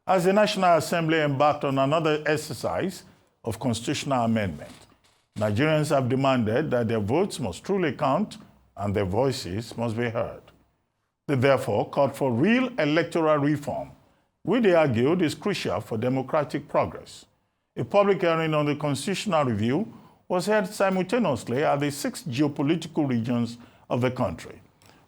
as the National Assembly embarked on another exercise of constitutional amendment. Nigerians have demanded that their votes must truly count and their voices must be heard. They therefore called for real electoral reform, which they argued is crucial for democratic progress. A public hearing on the constitutional review was held simultaneously at the 6 geopolitical regions of the country,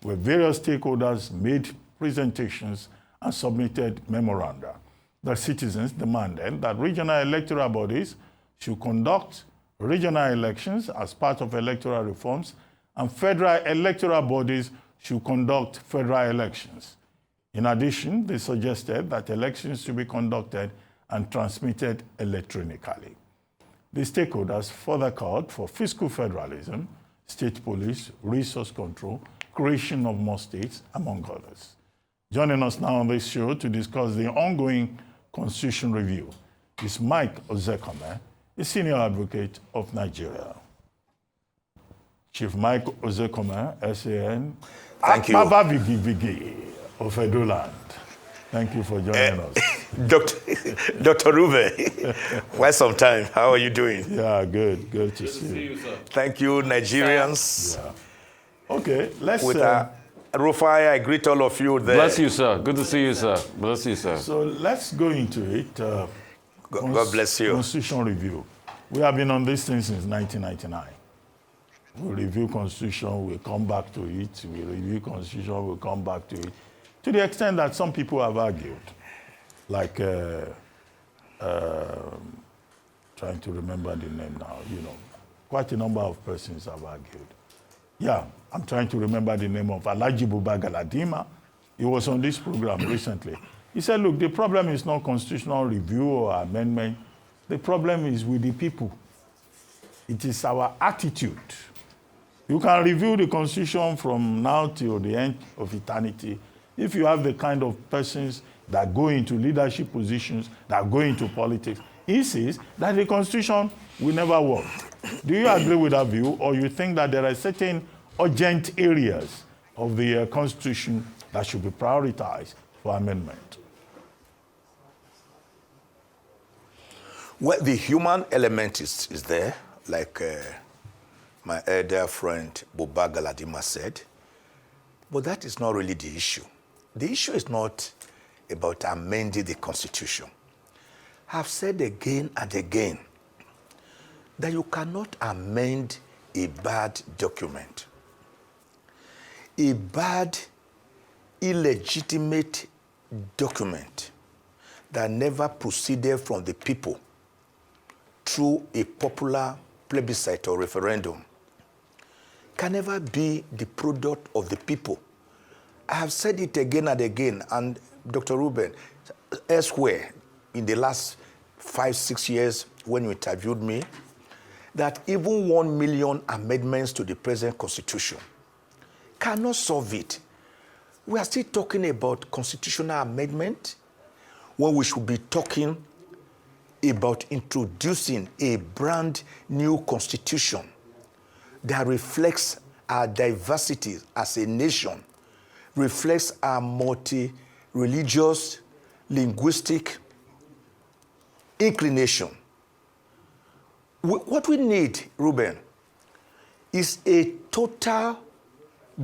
where various stakeholders made presentations and submitted memoranda. The citizens demanded that regional electoral bodies should conduct regional elections as part of electoral reforms, and federal electoral bodies should conduct federal elections. In addition, they suggested that elections should be conducted and transmitted electronically. The stakeholders further called for fiscal federalism, state police, resource control, creation of more states, among others. Joining us now on this show to discuss the ongoing Constitution review is Mike Ozekhome, a senior advocate of Nigeria. Chief Mike Ozekhome, SAN. Thank you. Of Edoland. Thank you for joining us. Dr. Ruben, quite some time. How are you doing? Yeah, good. Good to see you. Sir. Thank you, Nigerians. Yeah. Okay, let's... Rufai, I greet all of you there. Bless you, sir. Good to see you, sir. Bless you, sir. So let's go into it. God bless you. Constitution review. We have been on this thing since 1999. We review Constitution, we'll come back to it. We review Constitution, we'll come back to it. To the extent that some people have argued, like, trying to remember the name now, quite a number of persons have argued. Yeah, I'm trying to remember the name of Alhaji Buba Galadima. He was on this program recently. He said, look, the problem is not constitutional review or amendment. The problem is with the people. It is our attitude. You can review the Constitution from now till the end of eternity if you have the kind of persons that go into leadership positions, that go into politics. He says that the Constitution will never work. Do you agree with that view, or you think that there are certain urgent areas of the Constitution that should be prioritized for amendment? Well, the human element is there, like my elder friend Buba Galadima said, but that is not really the issue. The issue is not about amending the Constitution. I've said again and again that you cannot amend a bad document. A bad, illegitimate document that never proceeded from the people through a popular plebiscite or referendum can never be the product of the people. I have said it again and again, and Dr. Ruben, elsewhere in the last 5-6 years when you interviewed me, that even 1 million amendments to the present Constitution cannot solve it. We are still talking about constitutional amendment when we should be talking about introducing a brand new constitution that reflects our diversity as a nation, reflects our multi-religious, linguistic inclination. What we need, Ruben, is a total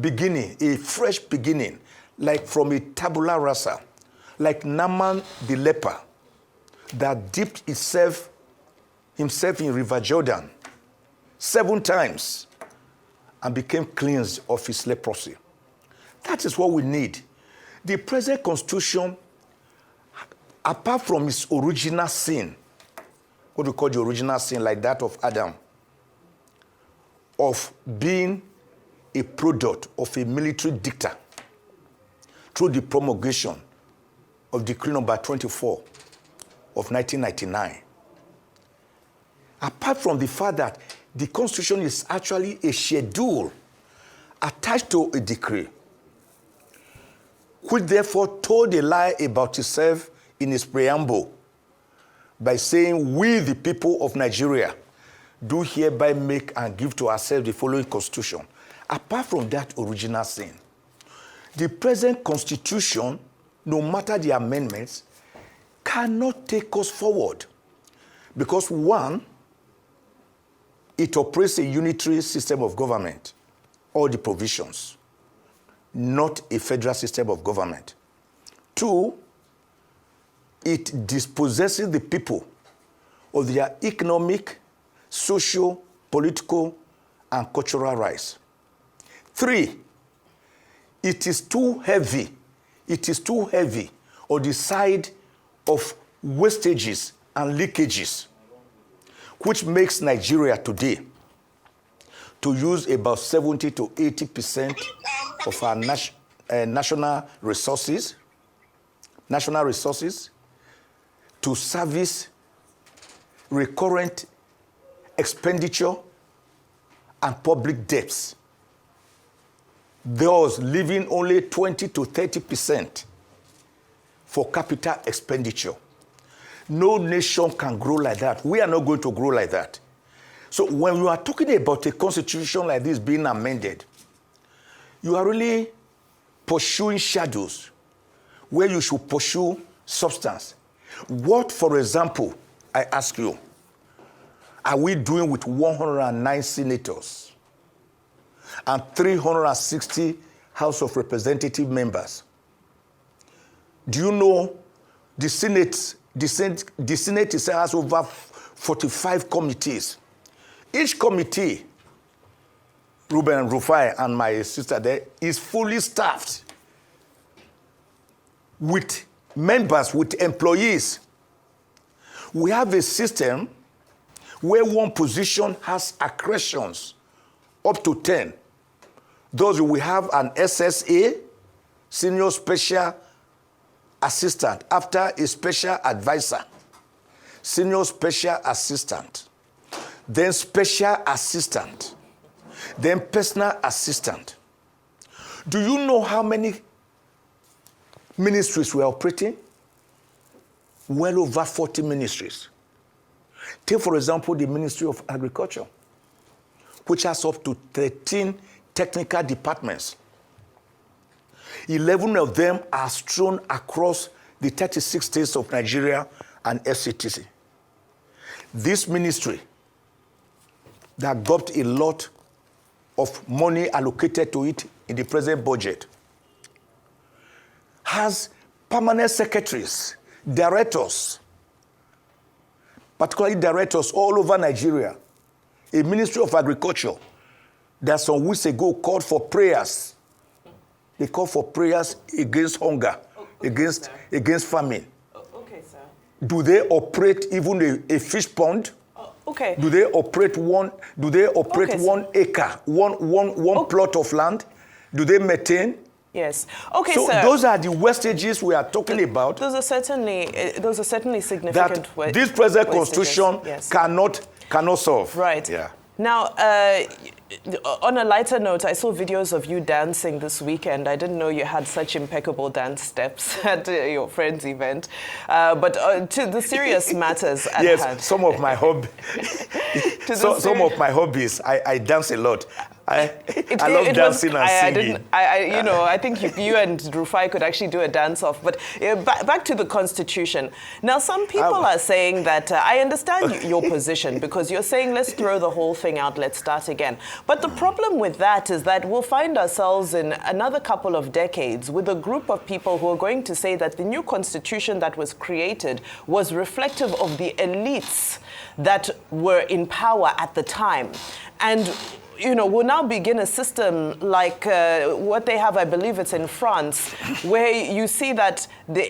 beginning, a fresh beginning, like from a tabula rasa, like Naaman the leper that dipped himself in River Jordan 7 times and became cleansed of his leprosy. That is what we need. The present Constitution, apart from its original sin, what we call the original sin, like that of Adam, of being a product of a military dicta through the promulgation of Decree number 24 of 1999. Apart from the fact that the Constitution is actually a schedule attached to a decree, which therefore told a lie about itself in its preamble by saying, we, the people of Nigeria, do hereby make and give to ourselves the following Constitution. Apart from that original sin, the present Constitution, no matter the amendments, cannot take us forward. Because one, it operates a unitary system of government, all the provisions, not a federal system of government. Two, it dispossesses the people of their economic, social, political, and cultural rights. Three, it is too heavy. It is too heavy on the side of wastages and leakages, which makes Nigeria today to use about 70 to 80% of our national resources to service recurrent expenditure and public debts, thus leaving only 20 to 30% for capital expenditure. No nation can grow like that. We are not going to grow like that. So when you are talking about a constitution like this being amended, you are really pursuing shadows where you should pursue substance. What, for example, I ask you, are we doing with 109 senators and 360 House of Representative members? Do you know the Senate itself has over 45 committees. Each committee, Ruben Rufai and my sister there, is fully staffed with members, with employees. We have a system where one position has accretions up to 10. Those we have an SSA, Senior Special Assistant, after a special advisor, Senior Special Assistant, then Special Assistant, then Personal Assistant. Do you know how many ministries we are operating? Well over 40 ministries. Take, for example, the Ministry of Agriculture, which has up to 13 technical departments. 11 of them are strewn across the 36 states of Nigeria and FCTC. This ministry that got a lot of money allocated to it in the present budget has permanent secretaries, directors, particularly directors all over Nigeria. A Ministry of Agriculture that some weeks ago called for prayers. They call for prayers against hunger, against famine. Okay, sir. Do they operate even a fish pond? Okay. Do they operate one? Do they operate Okay, one acre, one plot of land? Do they maintain? Yes. Okay, so sir. Those are the wastages we are talking about. Those are certainly significant. That this present wastages. constitution Yes. cannot solve. Right. Yeah. Now, on a lighter note, I saw videos of you dancing this weekend. I didn't know you had such impeccable dance steps at your friend's event. But to the serious matters at hand. Yes, some of my hobbies. Some of my hobbies. I dance a lot. I love dancing and singing. I think you and Rufai could actually do a dance-off. But back to the Constitution. Now, some people are saying that, I understand your position, because you're saying, let's throw the whole thing out, let's start again. But the problem with that is that we'll find ourselves in another couple of decades with a group of people who are going to say that the new Constitution that was created was reflective of the elites that were in power at the time. And we'll now begin a system like what they have, I believe it's in France, where you see that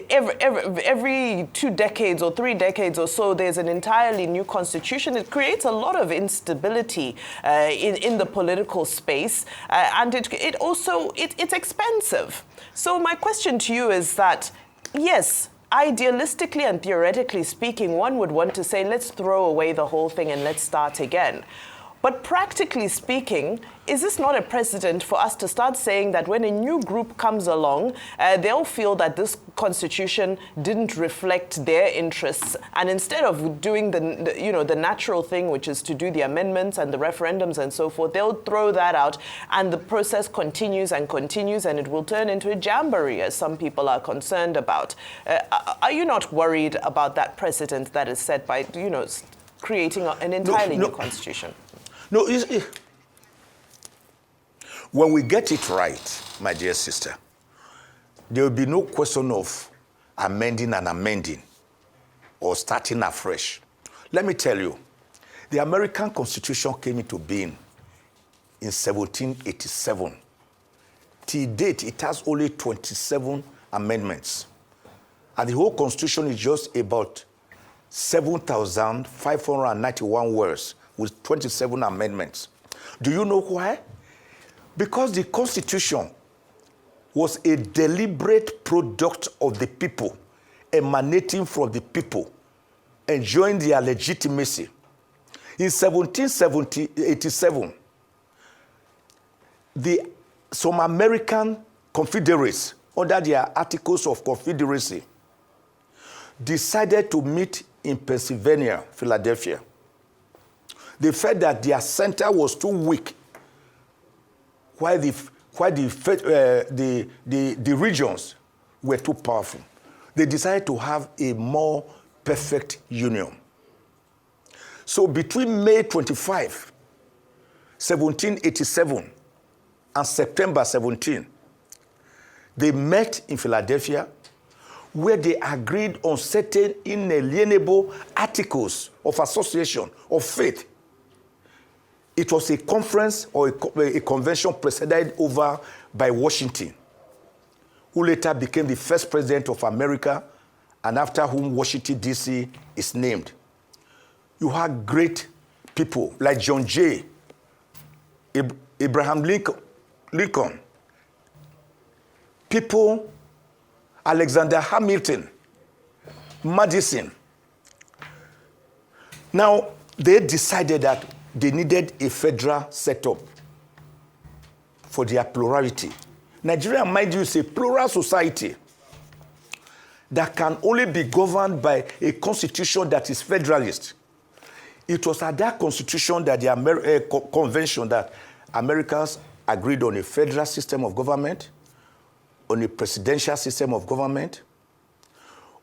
every 2 decades or 3 decades or so, there's an entirely new constitution. It creates a lot of instability in the political space, and it's expensive. So my question to you is that, yes, idealistically and theoretically speaking, one would want to say, let's throw away the whole thing and let's start again. But practically speaking, is this not a precedent for us to start saying that when a new group comes along, they'll feel that this constitution didn't reflect their interests, and instead of doing the natural thing, which is to do the amendments and the referendums and so forth, they'll throw that out, and the process continues and continues, and it will turn into a jamboree, as some people are concerned about. Are you not worried about that precedent that is set by, creating an entirely new constitution? No, when we get it right, my dear sister, there will be no question of amending and amending or starting afresh. Let me tell you, the American Constitution came into being in 1787. Till date, it has only 27 amendments. And the whole Constitution is just about 7,591 words with 27 amendments. Do you know why? Because the Constitution was a deliberate product of the people, emanating from the people, enjoying their legitimacy. In 1787, some American confederates, under their Articles of Confederacy, decided to meet in Pennsylvania, Philadelphia. They felt that their center was too weak, while the regions were too powerful. They decided to have a more perfect union. So between May 25, 1787, and September 17, they met in Philadelphia, where they agreed on certain inalienable articles of association, of faith. It was a conference or a convention presided over by Washington, who later became the first president of America, and after whom Washington, D.C. is named. You had great people like John Jay, Abraham Lincoln, people, Alexander Hamilton, Madison. Now, they decided that they needed a federal setup for their plurality. Nigeria, mind you, is a plural society that can only be governed by a constitution that is federalist. It was at that constitution that the convention that Americans agreed on a federal system of government, on a presidential system of government,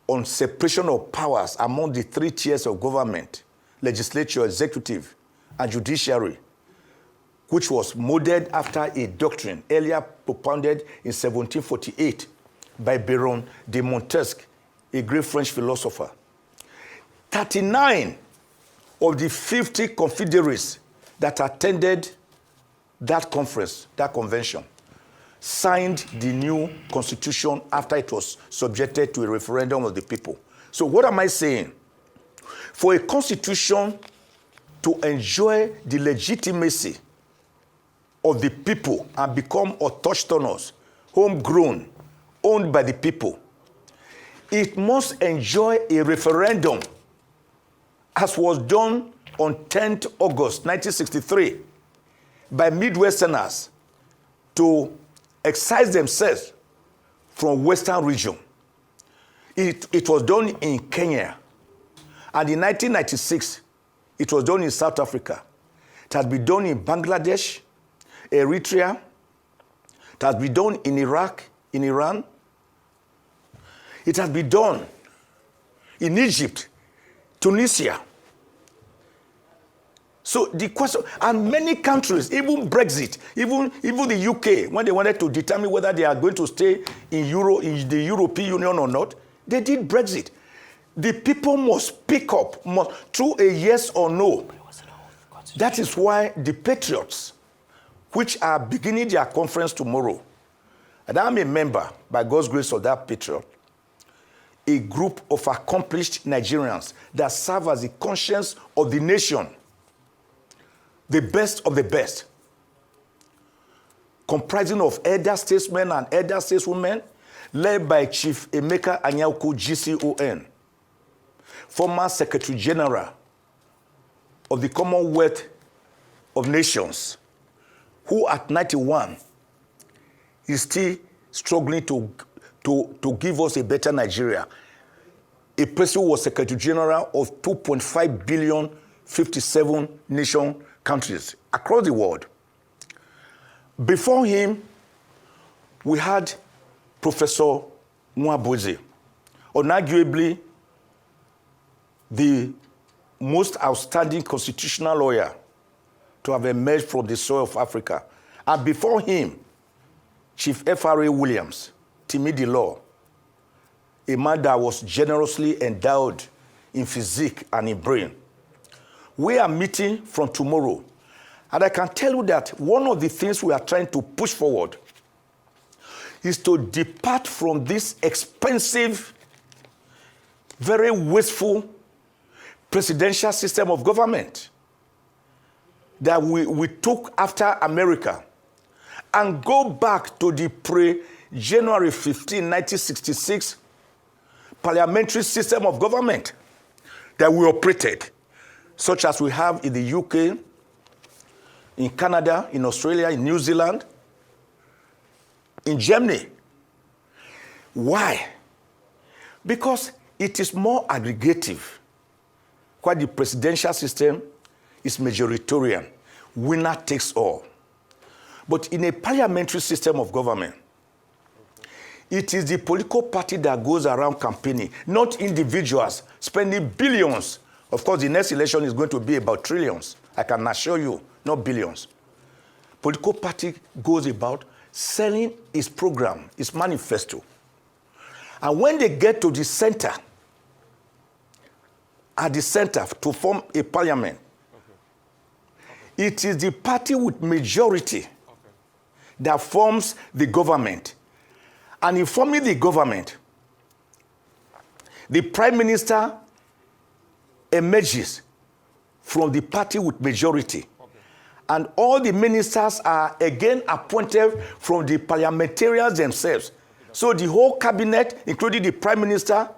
on separation of powers among the three tiers of government, legislature, executive, and judiciary, which was modeled after a doctrine earlier propounded in 1748 by Baron de Montesquieu, a great French philosopher. 39 of the 50 confederates that attended that conference, that convention, signed the new constitution after it was subjected to a referendum of the people. So what am I saying? For a constitution to enjoy the legitimacy of the people and become autochthonous, homegrown, owned by the people, it must enjoy a referendum, as was done on 10th August 1963 by Midwesterners to excise themselves from Western region. It was done in Kenya. And in 1996, it was done in South Africa. It has been done in Bangladesh, Eritrea. It has been done in Iraq, in Iran. It has been done in Egypt, Tunisia. So the question, and many countries, even Brexit, even the UK, when they wanted to determine whether they are going to stay in the European Union or not, they did Brexit. The people must pick up through a yes or no. That is why the patriots, which are beginning their conference tomorrow, and I'm a member, by God's grace, of that patriot, a group of accomplished Nigerians that serve as the conscience of the nation, the best of the best, comprising of elder statesmen and elder stateswomen, led by Chief Emeka Anyauku, GCON, former Secretary General of the Commonwealth of Nations, who at 91 is still struggling to give us a better Nigeria. A person who was Secretary General of 2.5 billion, 57 nation countries across the world. Before him, we had Professor Nwabueze, unarguably the most outstanding constitutional lawyer to have emerged from the soil of Africa. And before him, Chief F.R.A. Williams, Timidi Law, a man that was generously endowed in physique and in brain. We are meeting from tomorrow. And I can tell you that one of the things we are trying to push forward is to depart from this expensive, very wasteful presidential system of government that we took after America and go back to the pre-January 15, 1966 parliamentary system of government that we operated, such as we have in the UK, in Canada, in Australia, in New Zealand, in Germany. Why? Because it is more aggregative. While the presidential system is majoritarian, winner takes all. But in a parliamentary system of government, it is the political party that goes around campaigning, not individuals spending billions. Of course, the next election is going to be about trillions. I can assure you, not billions. Political party goes about selling its program, its manifesto. And when they get to the center, at the center to form a parliament, it is the party with majority that forms the government. And in forming the government, the prime minister emerges from the party with majority. And all the ministers are again appointed from the parliamentarians themselves. So the whole cabinet, including the prime minister,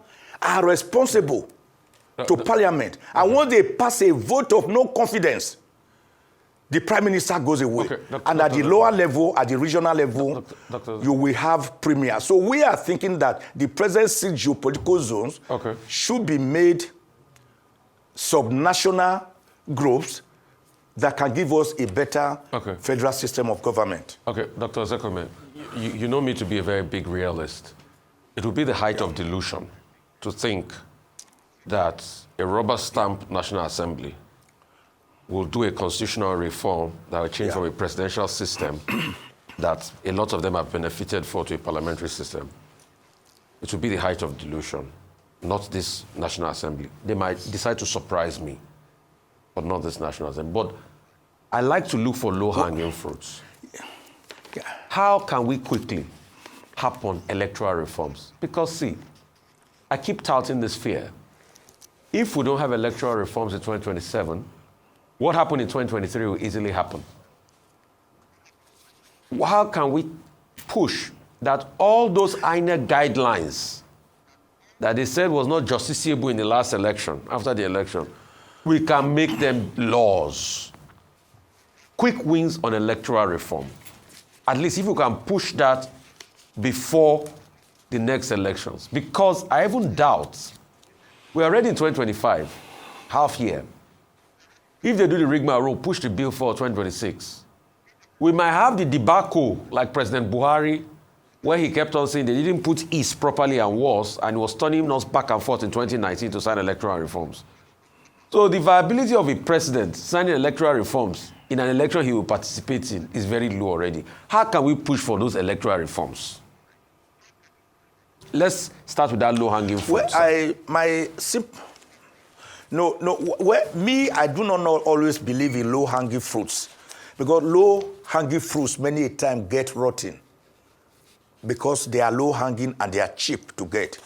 are responsible to parliament. And once they pass a vote of no confidence, the prime minister goes away. And at the lower level, at the regional level, you will have premier. So we are thinking that the present 6 geopolitical zones should be made subnational groups that can give us a better federal system of government. Okay, Dr. Ozekhome, you know me to be a very big realist. It would be the height of delusion to think that a rubber-stamped National Assembly will do a constitutional reform that will change from a presidential system that a lot of them have benefited for to a parliamentary system. It will be the height of delusion, not this National Assembly. They might decide to surprise me, but not this National Assembly. But I like to look for low-hanging fruits. How can we quickly happen electoral reforms? Because see, I keep touting this fear. If we don't have electoral reforms in 2027, what happened in 2023 will easily happen. How can we push that all those INEC guidelines that they said was not justiciable in the last election, after the election, we can make them laws? Quick wins on electoral reform. At least if you can push that before the next elections. Because I even doubt, we're already in 2025, half year. If they do the Rigma rule, push the bill for 2026, we might have the debacle like President Buhari, where he kept on saying they didn't put East properly and was, and was turning us back and forth in 2019 to sign electoral reforms. So the viability of a president signing electoral reforms in an election he will participate in is very low already. How can we push for those electoral reforms? Let's start with that low-hanging fruit. I do not always believe in low-hanging fruits, because low-hanging fruits many a time get rotten because they are low-hanging and they are cheap to get.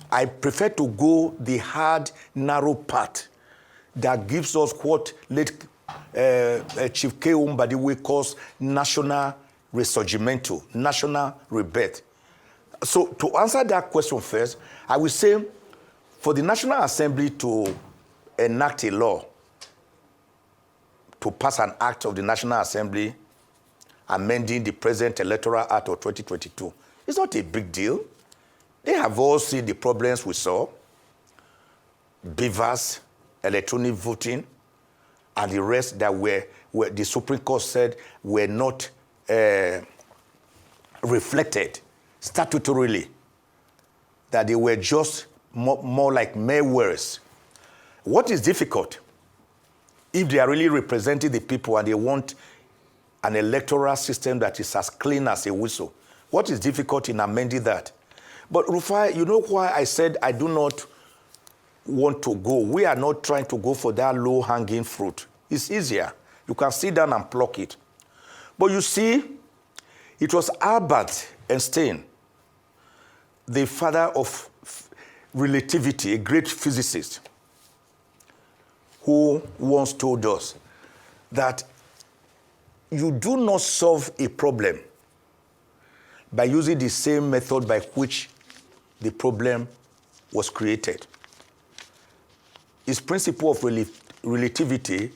I prefer to go the hard, narrow path that gives us what late Chief K. Umbadiwe calls national resurgimento, national rebirth. So to answer that question first, I will say for the National Assembly to enact a law to pass an act of the National Assembly amending the present Electoral Act of 2022. It's not a big deal. They have all seen the problems we saw, beavers, electronic voting, and the rest that were the Supreme Court said were not reflected statutorily, that they were just more like mere words. What is difficult, if they are really representing the people and they want an electoral system that is as clean as a whistle, what is difficult in amending that? But Rufai, you know why I said I do not want to go? We are not trying to go for that low-hanging fruit. It's easier. You can sit down and pluck it. But you see, it was Albert Einstein, the father of relativity, a great physicist, who once told us that you do not solve a problem by using the same method by which the problem was created. His principle of relativity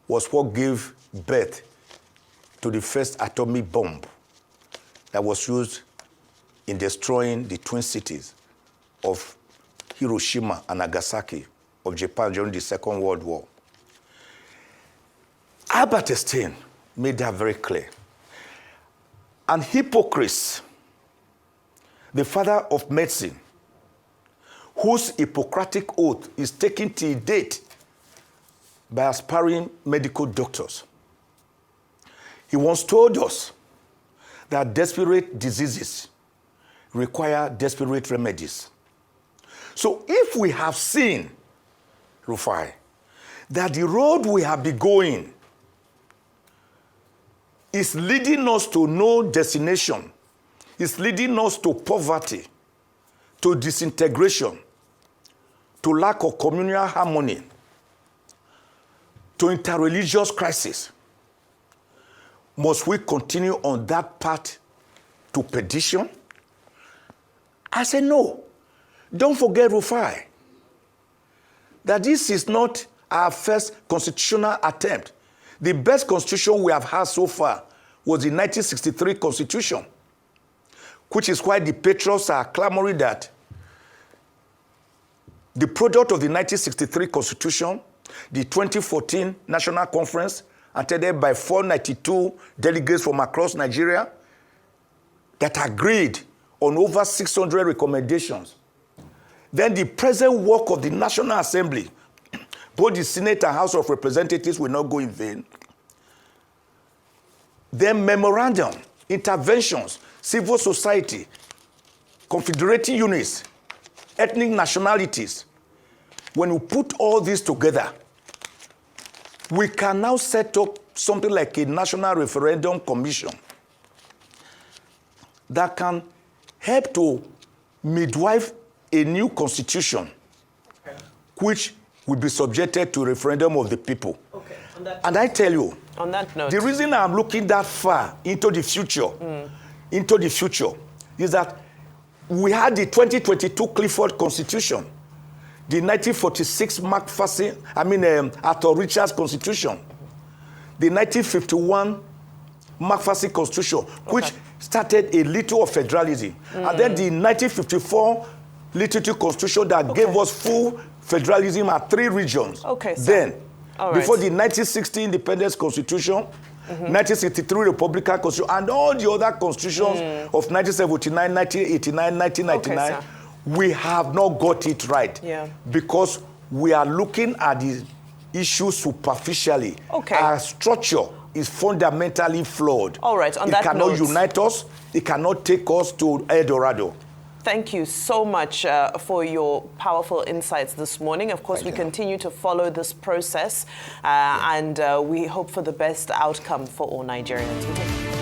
was what gave birth to the first atomic bomb that was used in destroying the twin cities of Hiroshima and Nagasaki of Japan during the Second World War. Albert Einstein made that very clear. And Hippocrates, the father of medicine, whose Hippocratic oath is taken till date by aspiring medical doctors, he once told us that desperate diseases require desperate remedies. So if we have seen, Rufai, that the road we have been going is leading us to no destination, is leading us to poverty, to disintegration, to lack of communal harmony, to interreligious crisis, must we continue on that path to perdition? I say no. Don't forget, Rufai, that this is not our first constitutional attempt. The best constitution we have had so far was the 1963 constitution, which is why the patriots are clamoring that the product of the 1963 constitution, the 2014 National Conference, attended by 492 delegates from across Nigeria, that agreed on over 600 recommendations. Then the present work of the National Assembly, both the Senate and House of Representatives, will not go in vain. Then memorandum, interventions, civil society, confederating units, ethnic nationalities. When we put all this together, we can now set up something like a national referendum commission that can help to midwife a new constitution, which will be subjected to referendum of the people. Okay. And I tell you, on that note, the reason I'm looking that far into the future, is that we had the 2022 Clifford Constitution, the 1946 Arthur Richards Constitution, the 1951 McPherson Constitution, which started a little of federalism, and then the 1954 Literary Constitution that gave us full federalism at 3 regions. Okay, so, then, right. before the 1960 Independence Constitution, 1963 Republican Constitution, and all the other constitutions of 1979, 1989, 1999, okay, we have not got it right. Yeah. Because we are looking at the issue superficially. Okay. Our structure is fundamentally flawed. All right, on it that cannot note, unite us. It cannot take us to El Dorado. Thank you so much for your powerful insights this morning. Of course, we continue to follow this process and we hope for the best outcome for all Nigerians.